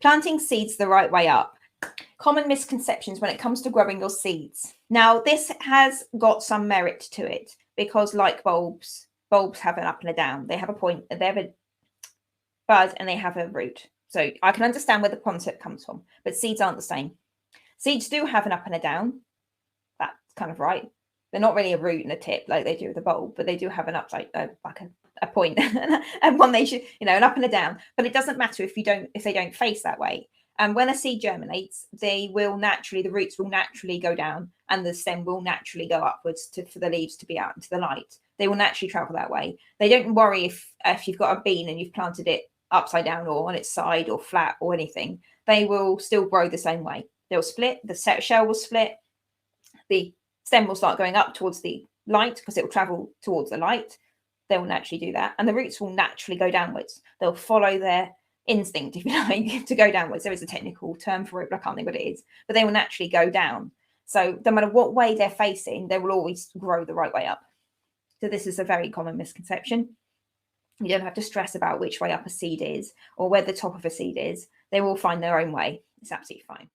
Planting seeds the right way up. Common misconceptions when it comes to growing your seeds. Now, this has got some merit to it because, like bulbs have an up and a down. They have a point, they have a bud, and they have a root. So I can understand where the concept comes from, but seeds aren't the same. Seeds do have an up and a down. That's kind of right. They're not really a root and a tip like they do with a bulb, but they do have an upside, like a point, and one they should, an up and a down. But it doesn't matter if they don't face that way. And when a seed germinates, the roots will naturally go down, and the stem will naturally go upwards for the leaves to be out into the light. They will naturally travel that way. They don't worry if you've got a bean and you've planted it upside down or on its side or flat or anything. They will still grow the same way. They'll split. The shell will split. The stem will start going up towards the light because it will travel towards the light. They will naturally do that. And the roots will naturally go downwards. They'll follow their instinct, if you like, to go downwards. There is a technical term for it, but I can't think what it is. But they will naturally go down. So no matter what way they're facing, they will always grow the right way up. So this is a very common misconception. You don't have to stress about which way up a seed is or where the top of a seed is. They will find their own way. It's absolutely fine.